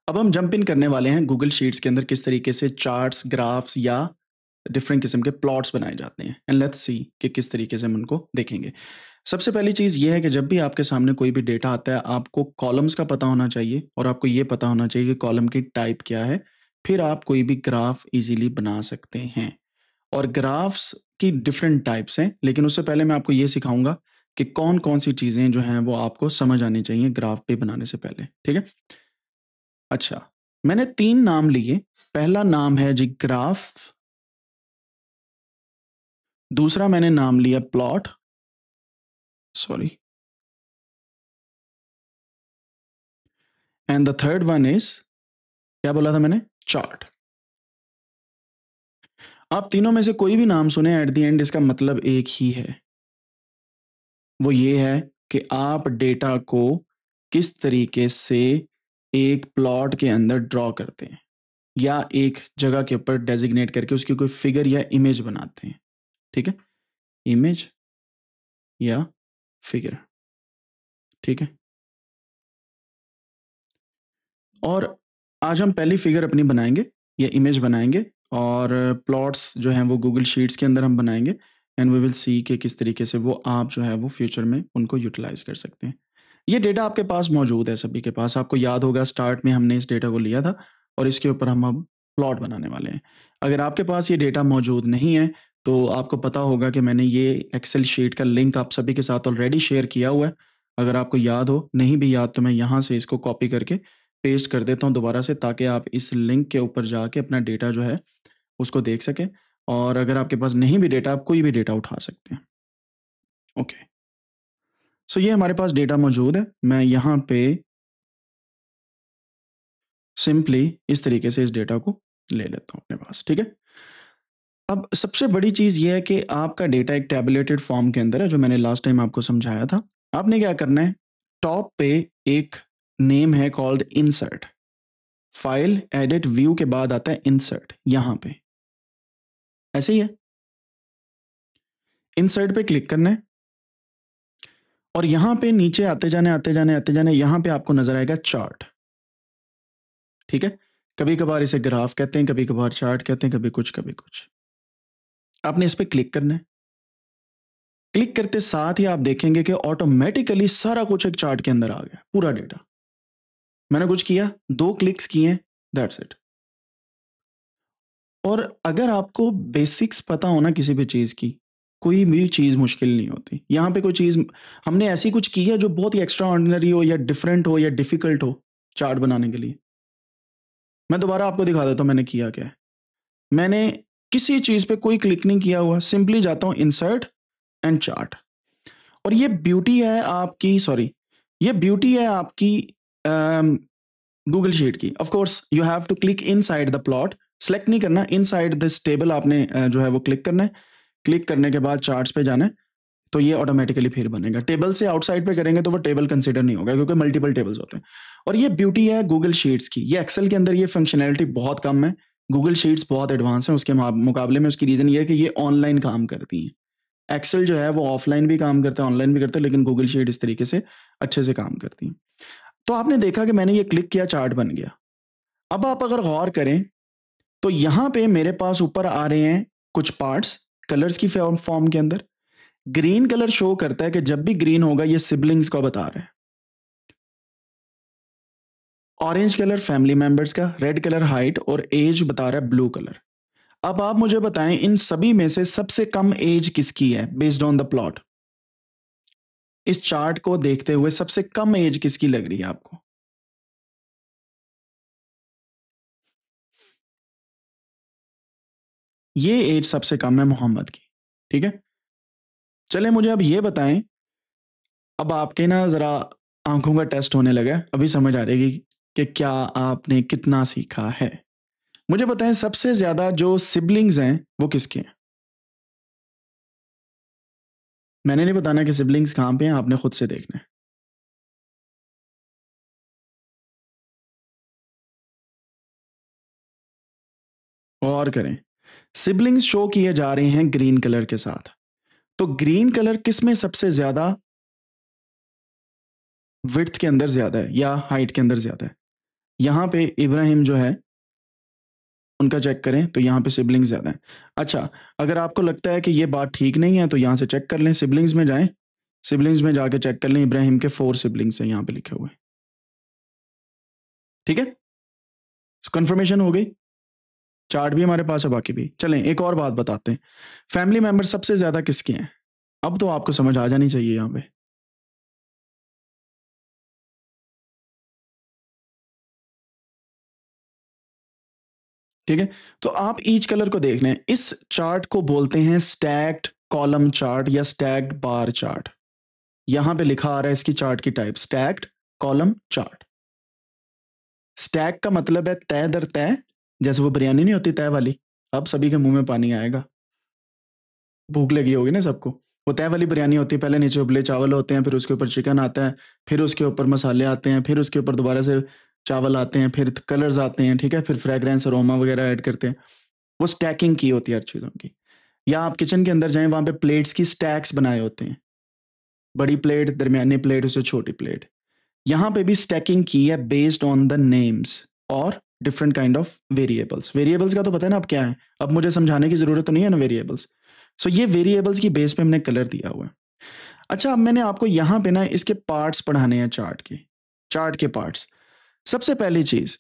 अब हम jump in करने वाले हैं गूगल शीट्स के अंदर किस तरीके से चार्ट्स, ग्राफ्स या डिफरेंट किस्म के प्लॉट्स बनाए जाते हैं एंड लेट्स सी कि किस तरीके से हम उनको देखेंगे। सबसे पहली चीज़ ये है कि जब भी आपके सामने कोई भी डेटा आता है, आपको कॉलम्स का पता होना चाहिए और आपको ये पता होना चाहिए कि कॉलम की टाइप क्या है। फिर आप कोई भी ग्राफ ईज़िली बना सकते हैं और ग्राफ्स की डिफरेंट टाइप्स हैं, लेकिन उससे पहले मैं आपको ये सिखाऊँगा कि कौन-कौन सी चीज़ें जो हैं वो आपको समझ आनी चाहिए ग्राफ पे बनाने से पहले, ठीक है? अच्छा, मैंने 3 नाम लिए। पहला नाम है जी ग्राफ, दूसरा मैंने नाम लिया plot, sorry, and the third one is क्या बोला था मैंने? चार्ट। आप तीनों में से कोई भी नाम सुने एट द एंड इसका मतलब एक ही है। वो ये है कि आप डेटा को किस तरीके से एक प्लॉट के अंदर ड्रॉ करते हैं या एक जगह के ऊपर डेज़िग्नेट करके उसकी कोई फिगर या इमेज बनाते हैं, ठीक है? इमेज या फिगर, ठीक है? और आज हम पहली फिगर अपनी बनाएँगे या इमेज बनाएँगे और प्लॉट्स जो हैं वो गूगल शीट्स के अंदर हम बनाएँगे एंड वी विल सी कि किस तरीके से वो आप जो है वो फ्यूचर में उनको यूटिलाइज़ कर सकते हैं। ये डेटा आपके पास मौजूद है सभी के पास। आपको याद होगा स्टार्ट में हमने इस डेटा को लिया था और इसके ऊपर हम अब प्लॉट बनाने वाले हैं। अगर आपके पास ये डेटा मौजूद नहीं है, तो आपको पता होगा कि मैंने ये एक्सेल शीट का लिंक आप सभी के साथ ऑलरेडी शेयर किया हुआ है। अगर आपको याद हो, नहीं भी याद तो मैं यहाँ से इसको कॉपी करके पेस्ट कर देता हूँ दोबारा से ताकि आप इस लिंक के ऊपर जाके अपना डेटा जो है उसको देख सकें और अगर आपके पास नहीं भी डेटा, आप कोई भी डेटा उठा सकते हैं। ओके। सो ये हमारे पास डेटा मौजूद है। मैं यहाँ पे सिंपली इस तरीके से इस डेटा को ले लेता हूँ अपने पास, ठीक है? अब सबसे बड़ी चीज़ ये है कि आपका डेटा एक टैबुलेटेड फॉर्म के अंदर है, जो मैंने लास्ट टाइम आपको समझाया था। आपने क्या करना है, टॉप पे एक नेम है called insert. File, edit, view के बाद आता है इंसर्ट, यहाँ पे। ऐसे ही है। इंसर्ट पे क्लिक करना है और यहाँ पे नीचे आते जाने यहाँ पे आपको नज़र आएगा चार्ट, ठीक है? कभी-कभार इसे ग्राफ कहते हैं, कभी-कभार चार्ट कहते हैं, कभी कुछ, कभी कुछ। आपने इस पे क्लिक करना है। क्लिक करते साथ ही आप देखेंगे कि ऑटोमेटिकली सारा कुछ एक चार्ट के अंदर आ गया, पूरा डेटा। मैंने कुछ किया, 2 क्लिक्स किए, दैट्स इट। और अगर आपको बेसिक्स पता हो ना किसी भी चीज़ की, कोई भी चीज़ मुश्किल नहीं होती। यहाँ पे कोई चीज़ हमने ऐसी कुछ की है जो बहुत ही एक्स्ट्रा ऑर्डिनरी हो या डिफरेंट हो या डिफ़िकल्ट हो चार्ट बनाने के लिए। मैं दोबारा आपको दिखा देता हूँ मैंने किया क्या है। मैंने किसी चीज़ पे कोई क्लिक नहीं किया हुआ, सिंपली जाता हूँ इंसर्ट एंड चार्ट। और ये ब्यूटी है आपकी, सॉरी, ये ब्यूटी है आपकी गूगल शीट की। Of course you have to click inside the plot, select नहीं करना, इनसाइड दिस टेबल आपने जो है वो क्लिक करना है। क्लिक करने के बाद चार्ट्स पे जाना है, तो ये ऑटोमेटिकली फिर बनेगा। टेबल से आउटसाइड पे करेंगे तो वो टेबल कंसीडर नहीं होगा क्योंकि मल्टीपल टेबल्स होते हैं। और ये ब्यूटी है गूगल शीट्स की। ये एक्सेल के अंदर ये फंक्शनैलिटी बहुत कम है। गूगल शीट्स बहुत एडवांस है उसके मुकाबले में। उसकी रीज़न ये है कि ये ऑनलाइन काम करती हैं। एक्सेल जो है वो ऑफलाइन भी काम करता है, ऑनलाइन भी करता है, लेकिन गूगल शीट इस तरीके से अच्छे से काम करती है। तो आपने देखा कि मैंने ये क्लिक किया, चार्ट बन गया। अब आप अगर गौर करें तो यहाँ पे मेरे पास ऊपर आ रहे हैं कुछ पार्ट्स कलर्स की फॉर्म के अंदर। ग्रीन कलर शो करता है कि जब भी ग्रीन होगा ये सिबलिंग्स को बता रहा है। ऑरेंज कलर फैमिली मेंबर्स का, रेड कलर हाइट और एज बता रहा है ब्लू कलर। अब आप मुझे बताएं इन सभी में से सबसे कम एज किसकी है बेस्ड ऑन द प्लॉट? इस चार्ट को देखते हुए सबसे कम एज किसकी लग रही है आपको? ये एज सबसे कम है मोहम्मद की, ठीक है? चले मुझे अब ये बताएं, अब आपके ना जरा आंखों का टेस्ट होने लगा है, अभी समझ आ रही कि क्या आपने कितना सीखा है। मुझे बताएं सबसे ज्यादा जो सिबलिंग्स हैं वो किसके हैं? मैंने नहीं बताना कि सिबलिंग्स कहाँ पे हैं, आपने खुद से देखना है। और करें, सिबलिंग्स शो किए जा रहे हैं ग्रीन कलर के साथ। तो ग्रीन कलर किस में सबसे ज्यादा विड्थ के अंदर ज्यादा है या हाइट के अंदर ज्यादा है? यहाँ पे इब्राहिम जो है उनका चेक करें तो यहाँ पे सिबलिंग्स ज़्यादा हैं। अच्छा, अगर आपको लगता है कि ये बात ठीक नहीं है तो यहाँ से चेक कर लें, सिबलिंग्स में जाएं, सिबलिंग्स में जाके चेक कर लें, इब्राहिम के 4 सिबलिंग्स हैं यहाँ पे लिखे हुए। ठीक है, कंफर्मेशन हो गई। चार्ट भी हमारे पास है, बाकी भी। चलें एक और बात बताते हैं, फैमिली मेंबर सबसे ज्यादा किसके हैं। अब तो आपको समझ आ जानी चाहिए यहाँ पे। ठीक है, तो आप ईच कलर को देख लें। इस चार्ट को बोलते हैं स्टैक्ड कॉलम चार्ट या स्टैक्ड बार चार्ट। यहां पे लिखा आ रहा है इसकी चार्ट की type, stacked column chart. Stack का मतलब है तय दर तय, जैसे वो बिरयानी नहीं होती तय वाली। अब सभी के मुंह में पानी आएगा, भूख लगी होगी ना सबको। वो तय वाली बिरयानी होती है, पहले नीचे उबले चावल होते हैं, फिर उसके ऊपर चिकन आता है, फिर उसके ऊपर मसाले आते हैं, फिर उसके ऊपर दोबारा से चावल आते हैं, फिर कलर्स आते हैं, ठीक है, फिर फ्रेग्रेंस अरोमा वगैरह ऐड करते हैं। वो स्टैकिंग की होती है हर चीज़ों की। या आप किचन के अंदर जाएं, वहां पे प्लेट्स की स्टैक्स बनाए होते हैं, बड़ी प्लेट, दरमियानी प्लेट, उससे छोटी प्लेट। यहाँ पे भी स्टैकिंग की है बेस्ड ऑन द नेम्स और different kind of variables. Variables का तो पता है ना अब क्या है, अब मुझे समझाने की जरूरत तो नहीं है ना वेरिएबल्स। सो ये वेरिएबल्स की बेस पे हमने कलर दिया हुआ है। अच्छा, अब मैंने आपको यहाँ पे ना इसके पार्ट्स पढ़ाने हैं, चार्ट के, चार्ट के पार्ट्स। सबसे पहली चीज,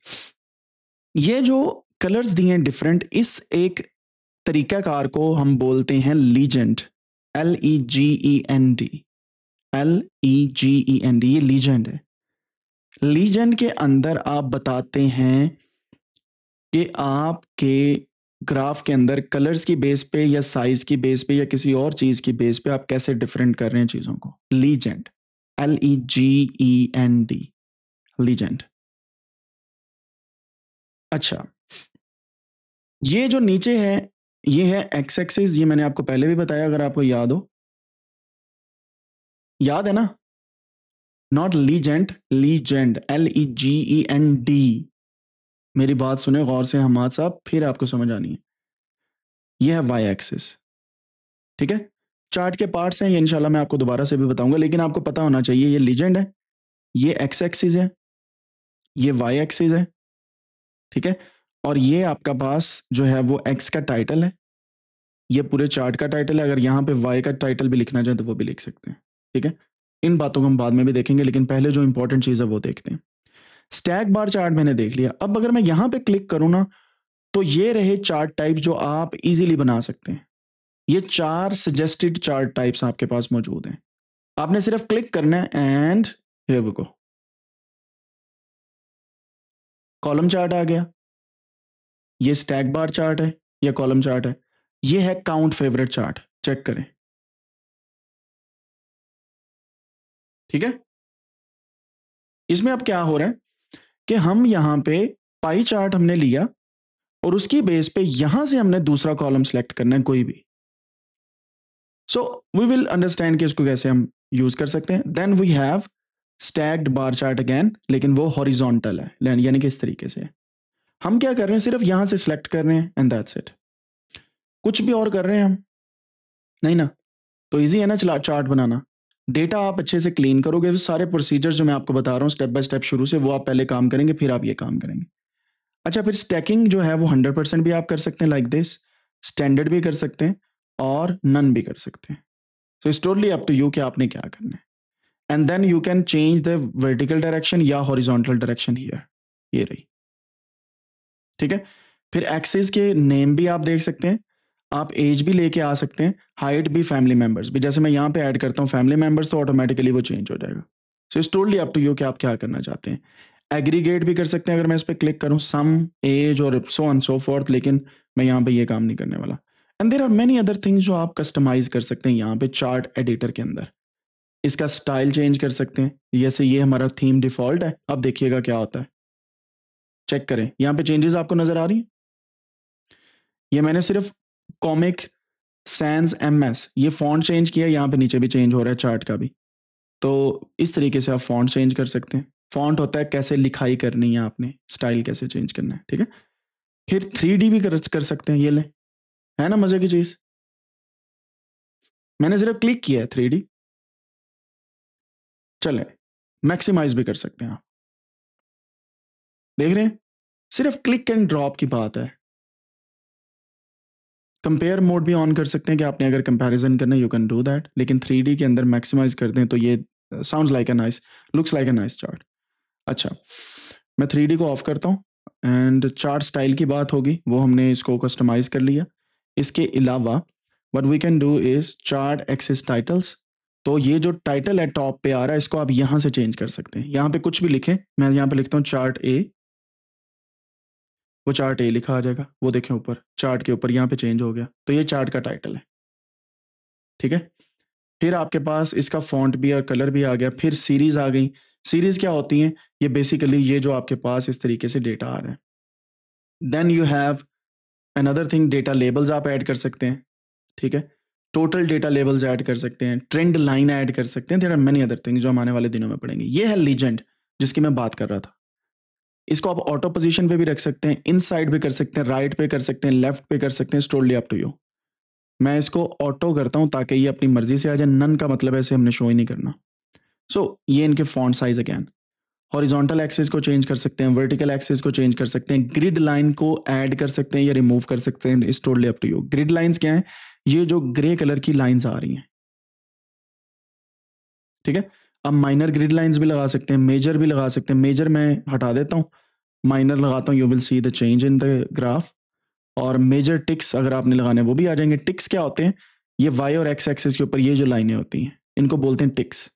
ये जो कलर्स दिए हैं डिफरेंट, इस एक तरीकाकार को हम बोलते हैं लीजेंड, LEGEND, LEGEND, ये लीजेंड है। लीजेंड के अंदर आप बताते हैं कि आपके ग्राफ के अंदर कलर्स की बेस पे या साइज की बेस पे या किसी और चीज की बेस पे आप कैसे डिफरेंट कर रहे हैं चीजों को। Legend, LEGEND, legend. अच्छा, ये जो नीचे है ये है एक्स एक्सिस, ये मैंने आपको पहले भी बताया, अगर आपको याद हो। याद है ना? Not legend, legend, LEGEND। मेरी बात सुने गौर से हमाद साहब, फिर आपको समझ आनी है। ये है वाई एक्सिस, ठीक है। चार्ट के पार्ट्स हैं ये, इंशाल्लाह मैं आपको दोबारा से भी बताऊंगा, लेकिन आपको पता होना चाहिए ये लीजेंड है, ये एक्स एक्सिस है, ये वाई एक्सिस है, ठीक है। और ये आपका पास जो है वो एक्स का टाइटल है, ये पूरे चार्ट का टाइटल है। अगर यहाँ पे वाई का टाइटल भी लिखना चाहें तो वो भी लिख सकते हैं, ठीक है। इन बातों को हम बाद में भी देखेंगे, लेकिन पहले जो इंपॉर्टेंट चीज़ है वो देखते हैं। स्टैक बार चार्ट मैंने देख लिया। अब अगर मैं यहाँ पे क्लिक करूँ ना, तो ये रहे चार्ट टाइप जो आप इजीली बना सकते हैं। ये 4 सजेस्टेड चार्ट टाइप्स आपके पास मौजूद हैं। आपने सिर्फ क्लिक करना है and here we go. Column chart आ गया, ये स्टैक बार चार्ट है या कॉलम चार्ट है। ये है काउंट फेवरेट चार्ट, चेक करें, ठीक है। इसमें अब क्या हो रहा है कि हम यहां पे पाई चार्ट हमने लिया और उसकी बेस पे यहां से हमने दूसरा कॉलम सेलेक्ट करना है कोई भी। सो वी विल अंडरस्टैंड कि इसको कैसे हम यूज कर सकते हैं। Then we have stacked bar chart again, लेकिन वो हॉरिजॉन्टल है, यानी कि इस तरीके से। हम क्या कर रहे हैं, सिर्फ यहां से सिलेक्ट कर रहे हैं एंड दैट्स इट। कुछ भी और कर रहे हैं हम नहीं ना, तो इजी है ना चला चार्ट बनाना। डेटा आप अच्छे से क्लीन करोगे तो सारे प्रोसीजर जो मैं आपको बता रहा हूँ स्टेप बाय स्टेप शुरू से, वो आप पहले काम करेंगे, फिर आप ये काम करेंगे। अच्छा, फिर स्टैकिंग जो है वो 100% भी आप कर सकते हैं लाइक दिस, स्टैंडर्ड भी कर सकते हैं और नन भी कर सकते हैं। So it's totally up to you कि आपने क्या करना है। And then you can change the vertical direction या हॉरिजॉन्टल डायरेक्शन हियर, ये रही, ठीक है। फिर एक्सिस के नेम भी आप देख सकते हैं, आप एज भी लेके आ सकते हैं, हाइट भी, फैमिली मेंबर्स भी। जैसे मैं यहाँ पे ऐड करता हूँ फैमिली मेंबर्स तो ऑटोमेटिकली वो चेंज हो जाएगा। So it's totally up to you कि आप क्या करना चाहते हैं। एग्रीगेट भी कर सकते हैं, अगर मैं इस पर क्लिक करूँ, सम, एज और सो ऑन सो फोर्थ, लेकिन मैं यहाँ पे ये काम नहीं करने वाला। And there are many other things जो आप कस्टमाइज कर सकते हैं यहाँ पे चार्ट एडिटर के अंदर। इसका स्टाइल चेंज कर सकते हैं, जैसे ये हमारा थीम डिफॉल्ट है, अब देखिएगा क्या होता है, चेक करें यहाँ पे चेंजेस आपको नजर आ रही है। ये मैंने सिर्फ कॉमिक सैंस MS ये फॉन्ट चेंज किया, यहाँ पे नीचे भी चेंज हो रहा है चार्ट का भी। तो इस तरीके से आप फॉन्ट चेंज कर सकते हैं। फॉन्ट होता है कैसे लिखाई करनी है आपने, स्टाइल कैसे चेंज करना है, ठीक है। फिर 3D भी कर सकते हैं, ये ले, है ना मजे की चीज। मैंने सिर्फ क्लिक किया है 3D। चले, मैक्सिमाइज भी कर सकते हैं आप। देख रहे हैं, सिर्फ क्लिक एंड ड्रॉप की बात है। कंपेयर मोड भी ऑन कर सकते हैं कि आपने अगर कंपैरिजन करना है, यू कैन डू दैट, लेकिन 3D के अंदर मैक्सिमाइज करते हैं तो ये sounds like a nice, looks like a nice chart. अच्छा, मैं 3D को ऑफ करता हूँ एंड चार्ट स्टाइल की बात होगी, वो हमने इसको कस्टमाइज कर लिया। इसके अलावा what we can do is chart axis titles. तो ये जो टाइटल है टॉप पे आ रहा है, इसको आप यहाँ से चेंज कर सकते हैं। यहाँ पे कुछ भी लिखें, मैं यहाँ पे लिखता हूँ चार्ट ए, वो चार्ट ए लिखा आ जाएगा। वो देखें ऊपर चार्ट के ऊपर यहाँ पे चेंज हो गया, तो ये चार्ट का टाइटल है। ठीक है, फिर आपके पास इसका फॉन्ट भी और कलर भी आ गया। फिर सीरीज आ गई। सीरीज क्या होती हैं? ये बेसिकली ये जो आपके पास इस तरीके से डेटा आ रहा है। Then you have another thing, data labels आप ऐड कर सकते हैं। ठीक है, टोटल डेटा लेबल्स ऐड कर सकते हैं, ट्रेंड लाइन ऐड कर सकते हैं। There are many other things जो हम आने वाले दिनों में पढ़ेंगे। ये है लीजेंड जिसकी मैं बात कर रहा था। इसको आप ऑटो पोजीशन पे भी रख सकते हैं, इन साइड पे कर सकते हैं, राइट पे कर सकते हैं, लेफ्ट पे कर सकते हैं, टोटली अप टू यू। मैं इसको ऑटो करता हूं ताकि ये अपनी मर्जी से आ जाए। नन का मतलब ऐसे हमने शो ही नहीं करना। सो ये इनके font size again. Horizontal axis को चेंज कर सकते हैं, वर्टिकल एक्सिस को चेंज कर सकते हैं, ग्रिड लाइन को ऐड कर सकते हैं या रिमूव कर सकते हैं। It's totally up to you. Grid lines क्या है? ये जो ग्रे कलर की लाइंस आ रही हैं, ठीक है। अब माइनर ग्रिड लाइंस भी लगा सकते हैं, मेजर भी लगा सकते हैं। मेजर मैं हटा देता हूँ, माइनर लगाता हूँ, you will see the change in the graph. और मेजर टिक्स अगर आपने लगाने वो भी आ जाएंगे। टिक्स क्या होते हैं? ये वाई और एक्स एक्सिस के ऊपर ये जो लाइनें होती हैं, इनको बोलते हैं टिक्स।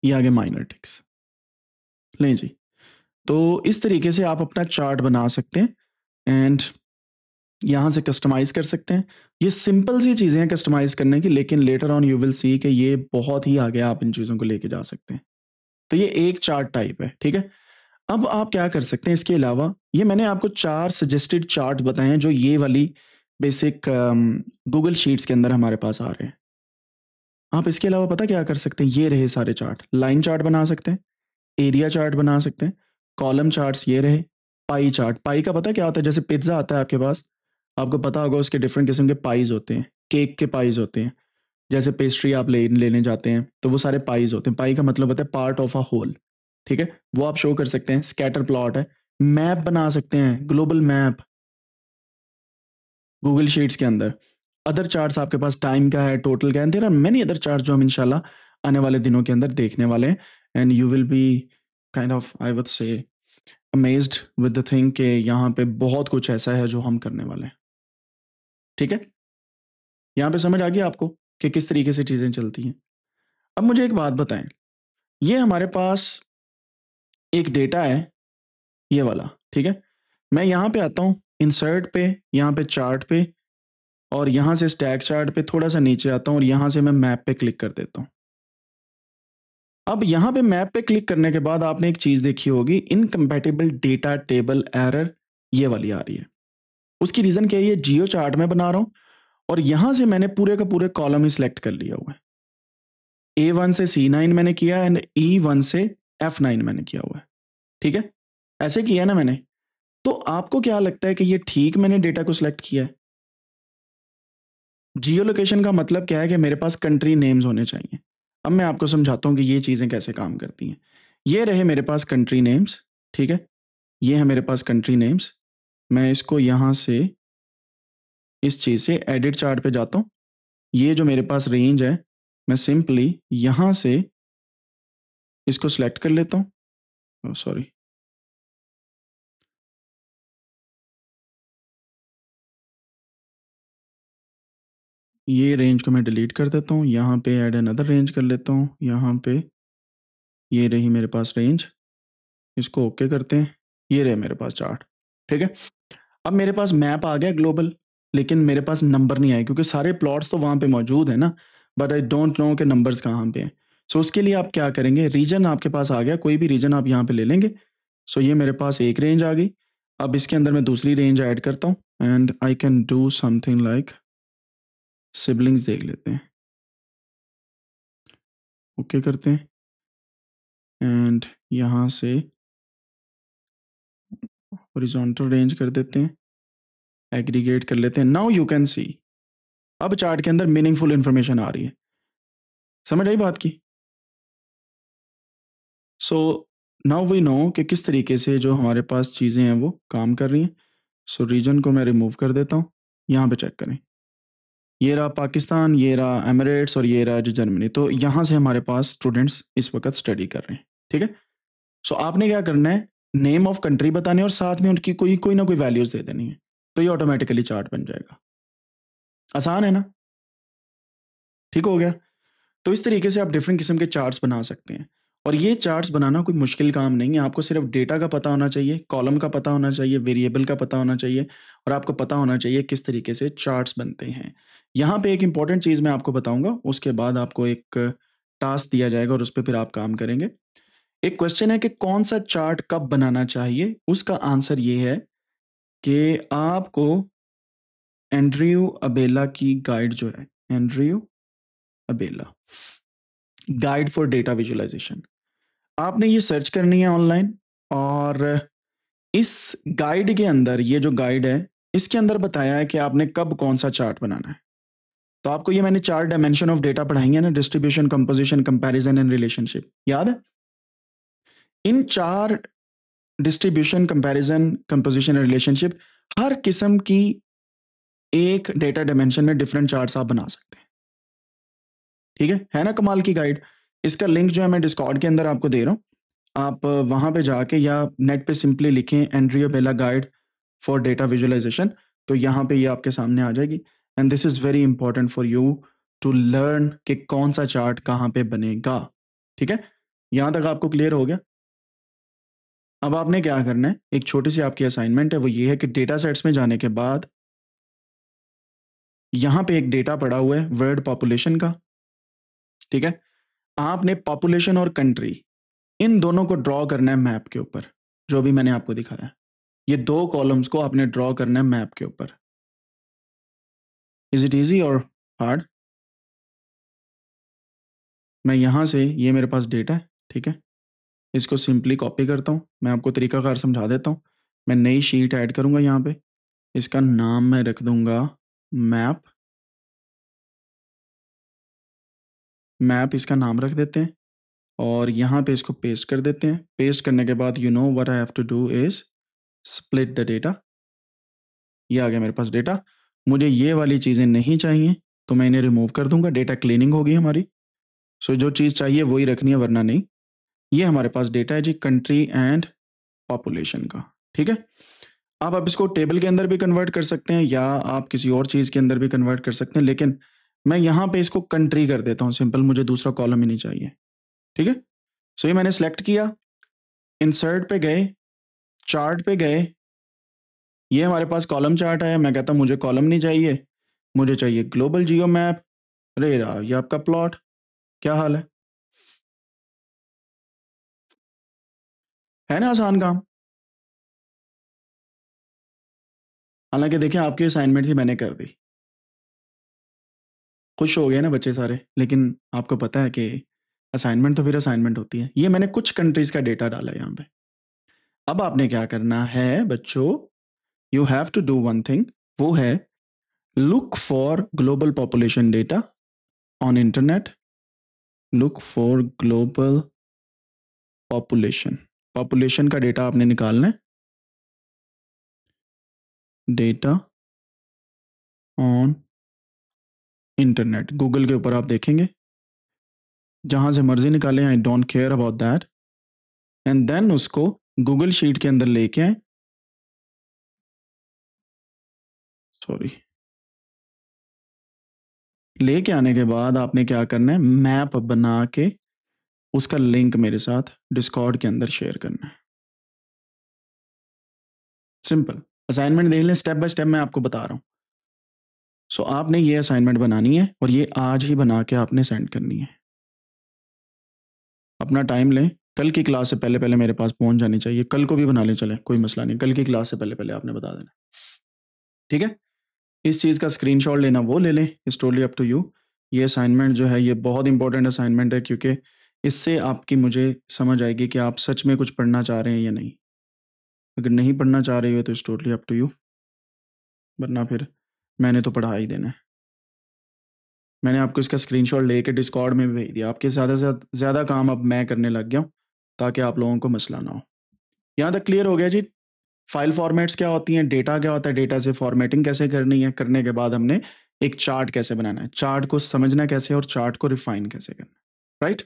ये आगे माइनर टिक्स। लें जी, तो इस तरीके से आप अपना चार्ट बना सकते हैं एंड यहाँ से कस्टमाइज़ कर सकते हैं। ये सिंपल सी चीज़ें हैं कस्टमाइज़ करने की, लेकिन later on you will see कि ये बहुत ही आगे आप इन चीज़ों को लेके जा सकते हैं। तो ये एक चार्ट टाइप है, ठीक है। अब आप क्या कर सकते हैं इसके अलावा? ये मैंने आपको 4 सजेस्टेड चार्ट बताए हैं जो ये वाली बेसिक गूगल शीट्स के अंदर हमारे पास आ रहे हैं। आप इसके अलावा पता क्या कर सकते हैं? ये रहे सारे चार्ट। लाइन चार्ट बना सकते हैं, एरिया चार्ट बना सकते हैं, कॉलम चार्ट्स ये रहे, पाई चार्ट। पाई का पता क्या होता है? जैसे पिज़्ज़ा आता है आपके पास, आपको पता होगा उसके डिफरेंट किस्म के पाइज़ होते हैं, केक के पाइज़ होते हैं। जैसे पेस्ट्री आप लेने जाते हैं तो वो सारे पाइज़ होते हैं। पाई का मतलब होता है पार्ट ऑफ अ होल, ठीक है? वो आप शो कर सकते हैं। स्कैटर प्लॉट है, मैप बना सकते हैं, ग्लोबल मैप गूगल शीट्स के अंदर। अदर चार्ट्स आपके पास टाइम का है, टोटल का है। There are many other charts जो हम इंशाल्लाह आने वाले दिनों के अंदर देखने वाले हैं and you will be kind of I would say amazed with the thing कि यहाँ पे बहुत कुछ ऐसा है जो हम करने वाले हैं। ठीक है? यहाँ पे समझ आ गया आपको कि किस तरीके से चीज़ें चलती हैं। अब मुझे एक बात बताएँ, ये हमारे पास एक डेटा है ये वाला, ठीक है? मैं यहाँ पे आता हूँ इंसर्ट पे, यहाँ पे चार्ट पे और यहाँ से स्टैक चार्ट पे थोड़ा-सा नीचे आता हूँ और यहाँ से मैं मैप पे क्लिक कर देता हूँ। अब यहाँ पे मैप पे क्लिक करने के बाद आपने एक चीज़ देखी होगी, इनकम्पैटिबल डेटा टेबल एरर ये वाली आ रही है। उसकी रीज़न क्या है? ये जियो चार्ट में बना रहा हूँ और यहाँ से मैंने पूरे का पूरे कॉलम ही सिलेक्ट कर लिया हुआ है। A1 से C9 मैंने किया एंड E1 से F9 मैंने किया हुआ है। ठीक है? ऐसे किया ना मैंने। तो आपको क्या लगता है कि ये ठीक मैंने डेटा को सिलेक्ट किया है? जियो लोकेशन का मतलब क्या है कि मेरे पास कंट्री नेम्स होने चाहिए। अब मैं आपको समझाता हूँ कि ये चीज़ें कैसे काम करती हैं। ये रहे मेरे पास कंट्री नेम्स, ठीक है? ये है मेरे पास कंट्री नेम्स। मैं इसको यहाँ से इस चीज़ से एडिट चार्ट पे जाता हूँ। ये जो मेरे पास रेंज है, मैं सिंपली यहाँ से इसको सिलेक्ट कर लेता हूँ। Oh sorry. ये रेंज को मैं डिलीट कर देता हूँ। यहाँ पे ऐड अनदर रेंज कर लेता हूँ। यहाँ पे ये रही मेरे पास रेंज। इसको ओके करते हैं। ये रहे मेरे पास चार्ट, ठीक है? अब मेरे पास मैप आ गया ग्लोबल, लेकिन मेरे पास नंबर नहीं आए क्योंकि सारे प्लॉट्स तो वहाँ पे मौजूद है ना, बट आई डोंट नो कि नंबर्स कहाँ पे हैं। सो उसके लिए आप क्या करेंगे? रीजन आपके पास आ गया, कोई भी रीजन आप यहाँ पे ले लेंगे। सो ये मेरे पास एक रेंज आ गई। अब इसके अंदर मैं दूसरी रेंज ऐड करता हूँ and I can do something like siblings देख लेते हैं। ओके करते हैं एंड यहाँ से हॉरिजॉन्टल रेंज कर देते हैं, एग्रीगेट कर लेते हैं। नाउ यू कैन सी अब चार्ट के अंदर मीनिंगफुल इंफॉर्मेशन आ रही है। समझ आई बात की? सो नाउ वी नो कि किस तरीके से जो हमारे पास चीज़ें हैं वो काम कर रही हैं। सो रीजन को मैं रिमूव कर देता हूँ। यहाँ पे चेक करें, ये रहा पाकिस्तान, ये रहा एमिरेट्स और ये रहा जो जर्मनी। तो यहाँ से हमारे पास स्टूडेंट्स इस वक्त स्टडी कर रहे हैं, ठीक है। सो आपने क्या करना है, नेम ऑफ कंट्री बतानी है और साथ में उनकी कोई कोई ना कोई वैल्यूज दे देनी है, तो ये ऑटोमेटिकली चार्ट बन जाएगा। आसान है ना, ठीक हो गया। तो इस तरीके से आप डिफरेंट किस्म के चार्ट्स बना सकते हैं। और ये चार्ट्स बनाना कोई मुश्किल काम नहीं है, आपको सिर्फ डेटा का पता होना चाहिए, कॉलम का पता होना चाहिए, वेरिएबल का पता होना चाहिए, और आपको पता होना चाहिए किस तरीके से चार्ट्स बनते हैं। यहाँ पे एक इंपॉर्टेंट चीज़ मैं आपको बताऊंगा, उसके बाद आपको एक टास्क दिया जाएगा और उस पर फिर आप काम करेंगे। एक क्वेश्चन है कि कौन सा चार्ट कब बनाना चाहिए, उसका आंसर ये है कि आपको एंड्रयू अबेला की गाइड जो है, Andrew Abela guide for data visualisation, आपने ये सर्च करनी है ऑनलाइन। और इस गाइड के अंदर, ये जो गाइड है इसके अंदर बताया है कि आपने कब कौन सा चार्ट बनाना है। तो आपको ये मैंने 4 डायमेंशन ऑफ डेटा पढ़ाई है ना, distribution, composition, comparison and relationship, याद है। इन 4 distribution, comparison, composition and relationship, हर किस्म की एक डेटा डायमेंशन में डिफरेंट चार्ट्स आप बना सकते हैं, ठीक है ना। कमाल की गाइड। इसका लिंक जो है मैं डिस्कॉर्ड के अंदर आपको दे रहा हूँ, आप वहां पे जाके या नेट पे सिंपली लिखें Andrew Abela guide for data visualisation, तो यहाँ पे ये आपके सामने आ जाएगी। And this is very important for you to learn कि कौन सा चार्ट कहाँ पे बनेगा, ठीक है। यहाँ तक आपको क्लियर हो गया। अब आपने क्या करना है, एक छोटी सी आपकी असाइनमेंट है, वो ये है कि डेटा सेट्स में जाने के बाद यहाँ पे एक डेटा पड़ा हुआ है वर्ल्ड पॉपुलेशन का, ठीक है। आपने पॉपुलेशन और कंट्री इन दोनों को ड्रॉ करना है मैप के ऊपर, जो भी मैंने आपको दिखाया। ये 2 कॉलम्स को आपने ड्रॉ करना है मैप के ऊपर। इज इट इजी और हार्ड? मैं यहाँ से, ये मेरे पास डेटा है, ठीक है, इसको सिंपली कॉपी करता हूँ। मैं आपको तरीकाकार समझा देता हूँ। मैं नई शीट ऐड करूँगा यहाँ पे, इसका नाम मैं रख दूंगा मैप। मैप इसका नाम रख देते हैं और यहाँ पे इसको पेस्ट कर देते हैं। पेस्ट करने के बाद you know what I have to do is split the data. ये आ गया मेरे पास डेटा। मुझे ये वाली चीज़ें नहीं चाहिए तो मैं इन्हें रिमूव कर दूंगा। डेटा क्लीनिंग होगी हमारी। सो जो चीज़ चाहिए वही रखनी है, वरना नहीं। ये हमारे पास डेटा है जी, कंट्री एंड पॉपुलेशन का, ठीक है। अब आप इसको टेबल के अंदर भी कन्वर्ट कर सकते हैं या आप किसी और चीज़ के अंदर भी कन्वर्ट कर सकते हैं, लेकिन मैं यहाँ पे इसको कंट्री कर देता हूँ सिंपल, मुझे दूसरा कॉलम ही नहीं चाहिए, ठीक है। सो ये मैंने सेलेक्ट किया, इंसर्ट पे गए, चार्ट पे गए, ये हमारे पास कॉलम चार्ट है। मैं कहता हूँ मुझे कॉलम नहीं चाहिए, मुझे चाहिए ग्लोबल जियो मैप। अरे रहा ये आपका प्लॉट, क्या हाल है ना, आसान काम। हालांकि देखें आपकी असाइनमेंट थी, मैंने कर दी, खुश हो गए ना बच्चे सारे। लेकिन आपको पता है कि असाइनमेंट तो फिर असाइनमेंट होती है। ये मैंने कुछ कंट्रीज का डेटा डाला है यहाँ पे। अब आपने क्या करना है बच्चों, you have to do one thing, वो है look for global population data on internet. Look for global population, population का डेटा आपने निकालना है। डेटा ऑन इंटरनेट, गूगल के ऊपर आप देखेंगे, जहां से मर्जी निकालें, I don't care about that. And then उसको गूगल शीट के अंदर लेके आए, सॉरी, लेके आने के बाद आपने क्या करना है, मैप बना के उसका लिंक मेरे साथ डिस्कॉर्ड के अंदर शेयर करना है। सिंपल असाइनमेंट देख लें, स्टेप बाय स्टेप मैं आपको बता रहा हूँ। सो आपने ये असाइनमेंट बनानी है और ये आज ही बना के आपने सेंड करनी है। अपना टाइम लें, कल की क्लास से पहले पहले मेरे पास पहुंच जानी चाहिए। कल को भी बना लें, चले कोई मसला नहीं, कल की क्लास से पहले पहले आपने बता देना, ठीक है। इस चीज़ का स्क्रीनशॉट लेना वो ले लें, it's totally up to you. ये असाइनमेंट जो है ये बहुत इंपॉर्टेंट असाइनमेंट है, क्योंकि इससे आपकी मुझे समझ आएगी कि आप सच में कुछ पढ़ना चाह रहे हैं या नहीं। अगर नहीं पढ़ना चाह रहे हो तो it's totally up to you, वरना फिर मैंने तो पढ़ा ही देना है। मैंने आपको इसका स्क्रीनशॉट लेके डिस्कॉर्ड में भेज दिया। आपके ज़्यादा से ज़्यादा काम अब मैं करने लग गया हूँ। ताकि आप लोगों को मसला ना हो। यहाँ तक क्लियर हो गया जी? फाइल फॉर्मेट्स क्या होती हैं, डेटा क्या होता है, डेटा से फॉर्मेटिंग कैसे करनी है, करने के बाद हमने एक चार्ट कैसे बनाना है, चार्ट को समझना कैसे और चार्ट को रिफाइन कैसे करना है, राइट?